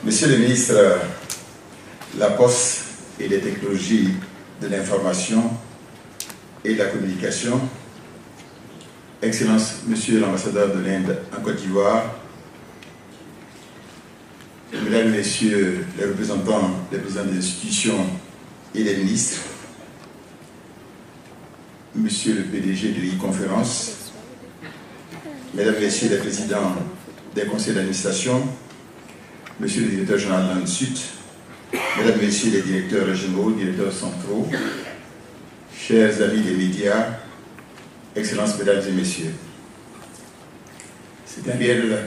Monsieur le ministre, la Poste et les technologies de l'information et de la communication, Excellence, Monsieur l'ambassadeur de l'Inde en Côte d'Ivoire, Mesdames et Messieurs les représentants, les présidents des institutions et les ministres, Monsieur le PDG de l'e-conférence, Mesdames et Messieurs les présidents des conseils d'administration, Monsieur le directeur général de l'ANSUT, Mesdames et Messieurs les directeurs régionaux, directeurs centraux, chers amis des médias, Excellences, Mesdames et Messieurs, c'est un réel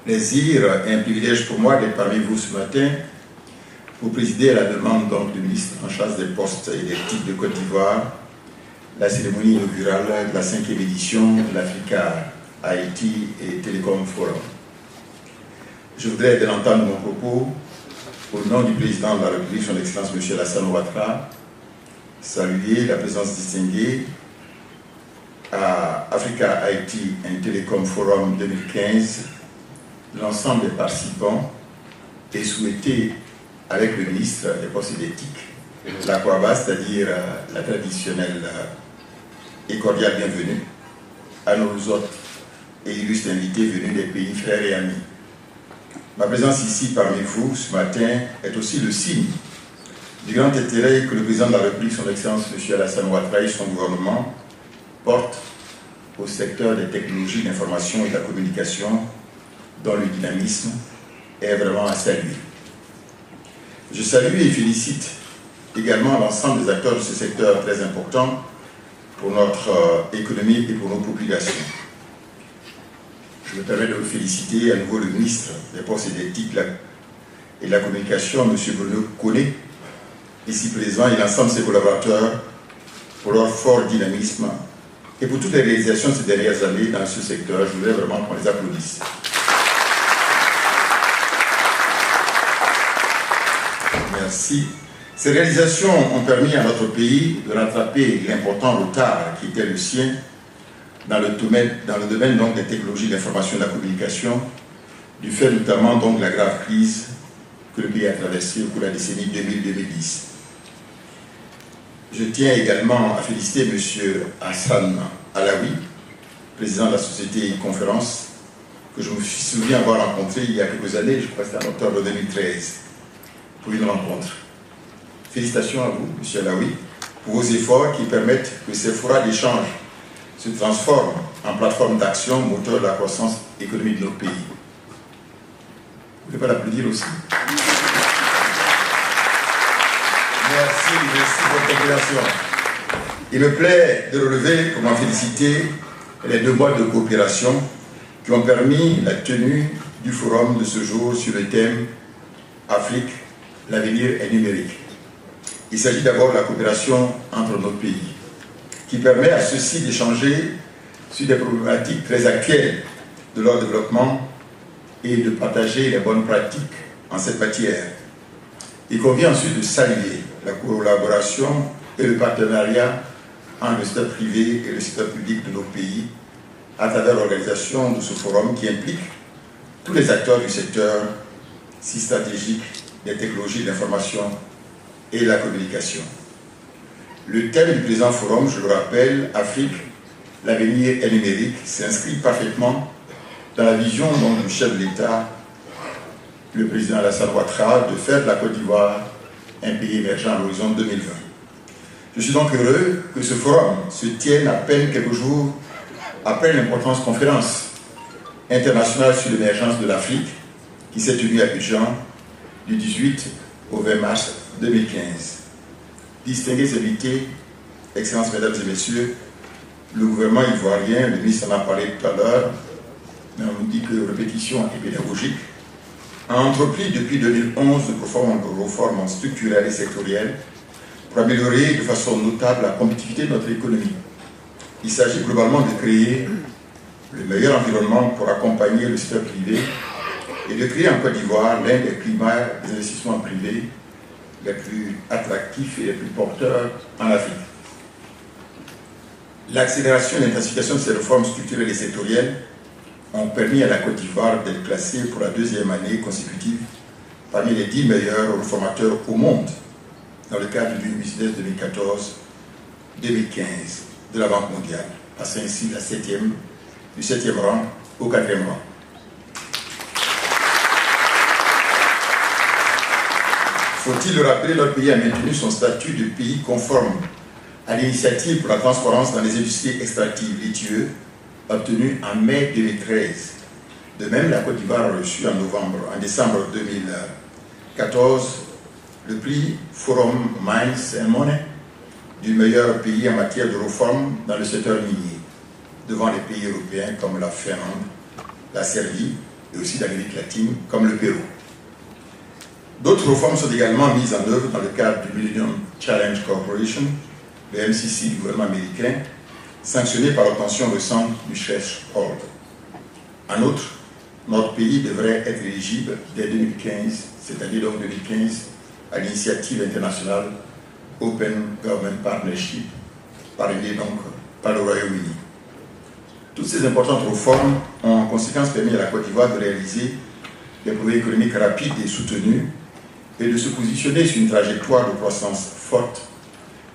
plaisir et un privilège pour moi d'être parmi vous ce matin pour présider à la demande donc, du ministre en charge des postes et des titres de Côte d'Ivoire la cérémonie inaugurale de la 5e édition de l'Africa IT et Télécom Forum. Je voudrais, dès l'entendre mon propos, au nom du président de la République, son Excellence M. Alassane Ouattara, saluer la présence distinguée à Africa IT and Telecom Forum 2015 l'ensemble des participants et souhaiter avec le ministre des Postes et d'éthique la Kwaba, c'est-à-dire la traditionnelle et cordiale bienvenue à nos autres et illustres invités venus des pays frères et amis. Ma présence ici parmi vous ce matin est aussi le signe du grand intérêt que le président de la République, son Excellence M. Alassane Ouattara et son gouvernement portent au secteur des technologies d'information et de la communication dont le dynamisme est vraiment à saluer. Je salue et félicite également l'ensemble des acteurs de ce secteur très important pour notre économie et pour nos populations. Je me permets de vous féliciter à nouveau le ministre des Postes et d'éthique et de la communication, M. Bruno Koné, ici présent, et l'ensemble de ses collaborateurs pour leur fort dynamisme et pour toutes les réalisations de ces dernières années dans ce secteur. Je voudrais vraiment qu'on les applaudisse. Merci. Ces réalisations ont permis à notre pays de rattraper l'important retard qui était le sien dans le domaine donc, des technologies de l'information et de la communication, du fait notamment donc, de la grave crise que le pays a traversée au cours de la décennie 2000-2010. Je tiens également à féliciter M. Hassan Alaoui, président de la société e-conférence, que je me souviens avoir rencontré il y a quelques années, je crois que c'était en octobre 2013, pour une rencontre. Félicitations à vous, M. Alaoui, pour vos efforts qui permettent que ces forats d'échange se transforment en plateforme d'action, moteur de la croissance économique de nos pays. Vous ne pouvez pas l'applaudir aussi? Merci pour votre compréhension. Il me plaît de relever, pour m'en féliciter, les 2 mois de coopération qui ont permis la tenue du forum de ce jour sur le thème Afrique, l'avenir est numérique. Il s'agit d'abord de la coopération entre nos pays, qui permet à ceux-ci d'échanger sur des problématiques très actuelles de leur développement et de partager les bonnes pratiques en cette matière. Il convient ensuite de saluer la collaboration et le partenariat entre le secteur privé et le secteur public de nos pays à travers l'organisation de ce forum qui implique tous les acteurs du secteur si stratégique des technologies de l'information et de la communication. Le thème du présent forum, je le rappelle, Afrique, l'avenir est numérique, s'inscrit parfaitement dans la vision donc, du chef de l'État, le président Alassane Ouattara, de faire de la Côte d'Ivoire un pays émergent à l'horizon 2020. Je suis donc heureux que ce forum se tienne à peine quelques jours après l'importante conférence internationale sur l'émergence de l'Afrique qui s'est tenue à Abidjan du 18 au 20 mars 2015. Distingués invités, Excellences, Mesdames et Messieurs, le gouvernement ivoirien, le ministre en a parlé tout à l'heure, mais on nous dit que répétition est pédagogique, a entrepris depuis 2011 de réformes structurelles et sectorielles pour améliorer de façon notable la compétitivité de notre économie. Il s'agit globalement de créer le meilleur environnement pour accompagner le secteur privé et de créer en Côte d'Ivoire l'un des climats des investissements privés les plus attractifs et les plus porteurs en Afrique. L'accélération et l'intensification de ces réformes structurelles et sectorielles ont permis à la Côte d'Ivoire d'être classée pour la 2e année consécutive parmi les 10 meilleurs réformateurs au monde dans le cadre du business 2014-2015 de la Banque mondiale, passant ainsi du 7e rang au 4e rang. Faut-il le rappeler, notre pays a maintenu son statut de pays conforme à l'initiative pour la transparence dans les industries extractives l'ITIE, obtenue en mai 2013. De même, la Côte d'Ivoire a reçu en décembre 2014 le prix Forum Mines and Money du meilleur pays en matière de réforme dans le secteur minier, devant les pays européens comme la Finlande, la Serbie et aussi l'Amérique latine comme le Pérou. D'autres réformes sont également mises en œuvre dans le cadre du Millennium Challenge Corporation, le MCC du gouvernement américain, sanctionné par l'obtention récente du threshold. En outre, notre pays devrait être éligible dès 2015, c'est-à-dire donc 2015, à l'initiative internationale Open Government Partnership, parrainée donc par le Royaume-Uni. Toutes ces importantes réformes ont en conséquence permis à la Côte d'Ivoire de réaliser des progrès économiques rapides et soutenus et de se positionner sur une trajectoire de croissance forte,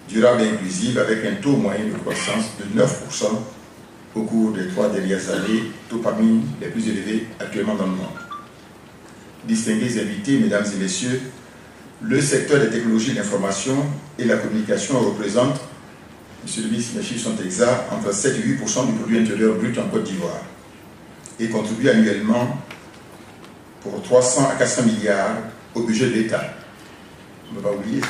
durable et inclusive, avec un taux moyen de croissance de 9% au cours des 3 dernières années, taux parmi les plus élevés actuellement dans le monde. Distingués invités, mesdames et messieurs, le secteur des technologies de l'information et la communication représente, monsieur le ministre, mes chiffres sont exacts, entre 7 et 8% du produit intérieur brut en Côte d'Ivoire et contribue annuellement pour 300 à 400 milliards au budget de l'État. On ne va pas oublier ça.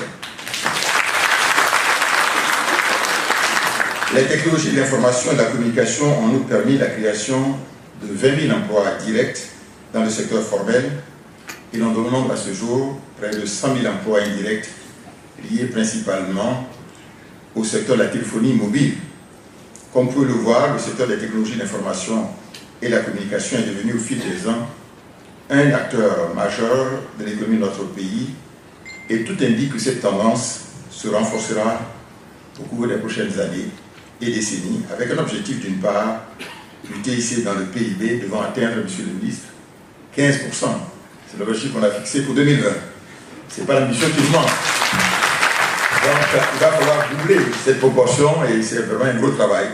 Les technologies de l'information et de la communication ont nous permis la création de 20 000 emplois directs dans le secteur formel et l'on dénombre à ce jour près de 100 000 emplois indirects liés principalement au secteur de la téléphonie mobile. Comme vous pouvez le voir, le secteur des technologies de l'information et de la communication est devenu au fil des ans un acteur majeur de l'économie de notre pays et tout indique que cette tendance se renforcera au cours des prochaines années et décennies avec un objectif d'une part du TIC dans le PIB devant atteindre, monsieur le ministre, 15%. C'est l'objectif qu'on a fixé pour 2020. Ce n'est pas l'ambition qui nous manque. Donc il va falloir doubler cette proportion et c'est vraiment un gros travail.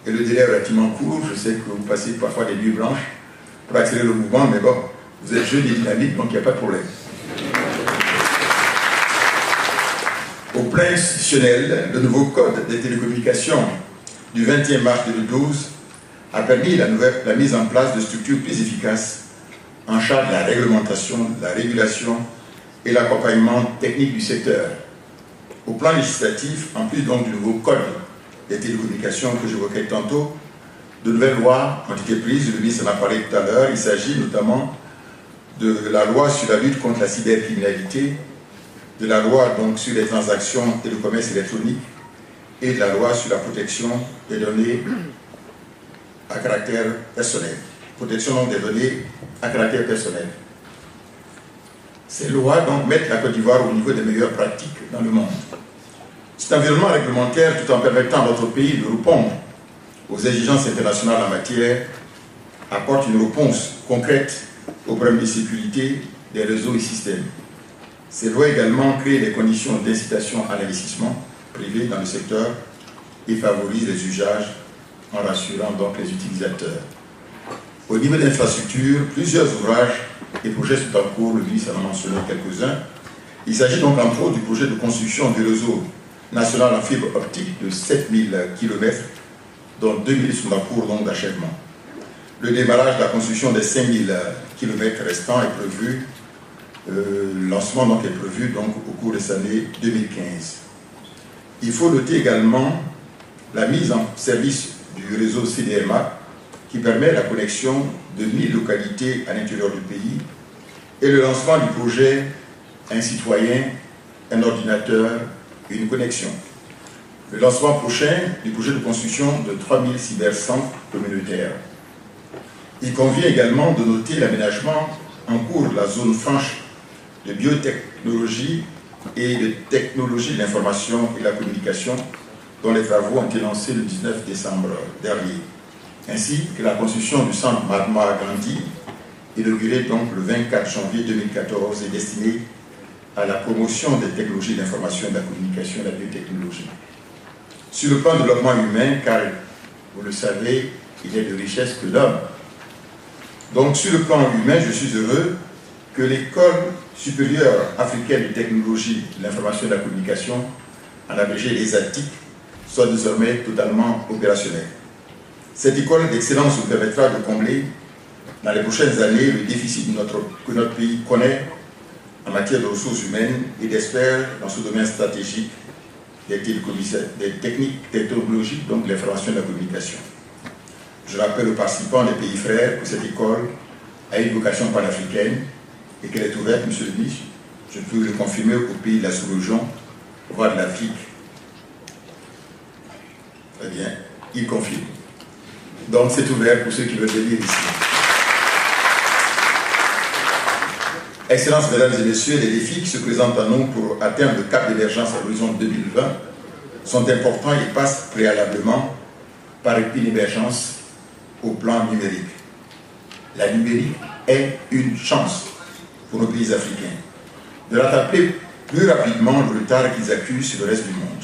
Et le délai est relativement court. Je sais que vous passez parfois des nuits blanches pour accélérer le mouvement, mais bon, vous êtes jeune et dynamique, donc il n'y a pas de problème. Au plan institutionnel, le nouveau code des télécommunications du 21 mars 2012 a permis la mise en place de structures plus efficaces en charge de la réglementation, de la régulation et l'accompagnement technique du secteur. Au plan législatif, en plus donc du nouveau code des télécommunications que j'évoquais tantôt, de nouvelles lois ont été prises, le ministre en a parlé tout à l'heure. Il s'agit notamment de la loi sur la lutte contre la cybercriminalité, de la loi donc sur les transactions et le commerce électronique et de la loi sur la protection des données à caractère personnel. Protection donc des données à caractère personnel. Ces lois donc mettent la Côte d'Ivoire au niveau des meilleures pratiques dans le monde. Cet environnement réglementaire, tout en permettant à notre pays de répondre aux exigences internationales en matière, apporte une réponse concrète aux problèmes de sécurité des réseaux et systèmes. Ces lois également créent des conditions d'incitation à l'investissement privé dans le secteur et favorisent les usages en rassurant donc les utilisateurs. Au niveau de l'infrastructure, plusieurs ouvrages et projets sont en cours, le ministre en a mentionné quelques-uns. Il s'agit donc entre autres du projet de construction du réseau national en fibre optique de 7000 km, dont 2000 sont en cours d'achèvement. Le démarrage de la construction des 5000 km restants est prévu, le lancement donc est prévu donc au cours de cette année 2015. Il faut noter également la mise en service du réseau CDMA qui permet la connexion de 1000 localités à l'intérieur du pays et le lancement du projet Un citoyen, un ordinateur, une connexion. Le lancement prochain du projet de construction de 3000 cybercentres communautaires. Il convient également de noter l'aménagement en cours de la zone franche de biotechnologie et de technologie de l'information et de la communication dont les travaux ont été lancés le 19 décembre dernier, ainsi que la construction du centre Mahatma Gandhi inauguré donc le 24 janvier 2014, est destiné à la promotion des technologies de l'information et de la communication et de la biotechnologie. Sur le plan du développement humain, car vous le savez, il est de richesse que l'homme. Donc sur le plan humain, je suis heureux que l'École supérieure africaine de technologie de l'information et de la communication, en abrégé les ESATIC, soit désormais totalement opérationnelle. Cette école d'excellence nous permettra de combler dans les prochaines années le déficit que notre pays connaît en matière de ressources humaines et d'experts dans ce domaine stratégique des techniques technologiques, donc de l'information et de la communication. Je rappelle aux participants des pays frères que cette école a une vocation panafricaine et qu'elle est ouverte, monsieur le ministre, je peux le confirmer, aux pays de la sous-région, voire de l'Afrique. Très bien, il confirme. Donc c'est ouvert pour ceux qui veulent venir ici. Excellences, mesdames et messieurs, les défis qui se présentent à nous pour atteindre le cap d'émergence à l'horizon 2020 sont importants et passent préalablement par une émergence au plan numérique. La numérique est une chance pour nos pays africains de rattraper plus rapidement le retard qu'ils accusent sur le reste du monde.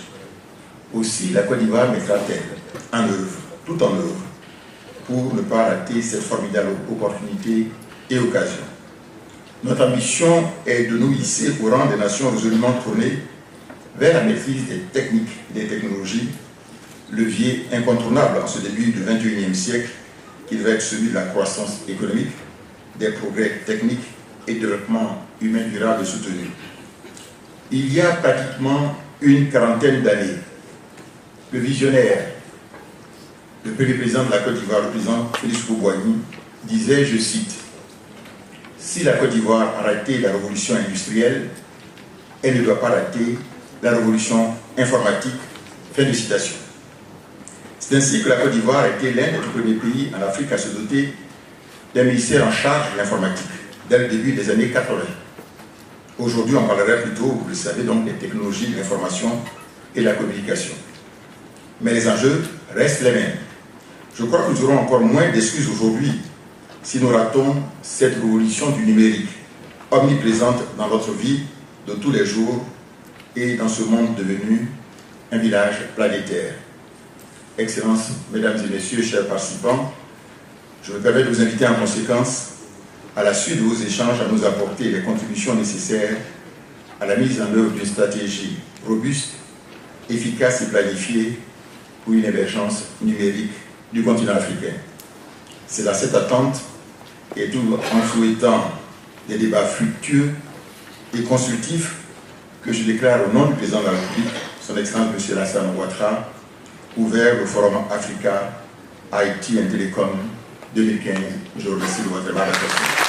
Aussi, la Côte d'Ivoire mettra-t-elle en œuvre, tout en œuvre, pour ne pas rater cette formidable opportunité et occasion. Notre ambition est de nous hisser au rang des nations résolument tournées vers la maîtrise des techniques et des technologies, levier incontournable en ce début du XXIe siècle, qui devrait être celui de la croissance économique, des progrès techniques et de développement humain durable et soutenu. Il y a pratiquement une quarantaine d'années, le visionnaire, le premier président de la Côte d'Ivoire, le président Félix Houphouët-Boigny, disait, je cite, « Si la Côte d'Ivoire a raté la révolution industrielle, elle ne doit pas rater la révolution informatique. » Fin de citation. C'est ainsi que la Côte d'Ivoire a été l'un des tout premiers pays en Afrique à se doter d'un ministère en charge de l'informatique, dès le début des années 80. Aujourd'hui, on parlerait plutôt, vous le savez, donc des technologies de l'information et de la communication. Mais les enjeux restent les mêmes. Je crois que nous aurons encore moins d'excuses aujourd'hui si nous ratons cette révolution du numérique, omniprésente dans notre vie de tous les jours et dans ce monde devenu un village planétaire. Excellences, mesdames et messieurs, chers participants, je me permets de vous inviter en conséquence, à la suite de vos échanges, à nous apporter les contributions nécessaires à la mise en œuvre d'une stratégie robuste, efficace et planifiée pour une émergence numérique du continent africain. C'est dans cette attente et tout en souhaitant des débats fructueux et constructifs que je déclare au nom du président de la République, son Excellence M. Alassane Ouattara, ouvert le Forum Africa IT and Telecom 2015. Je vous remercie de votre attention.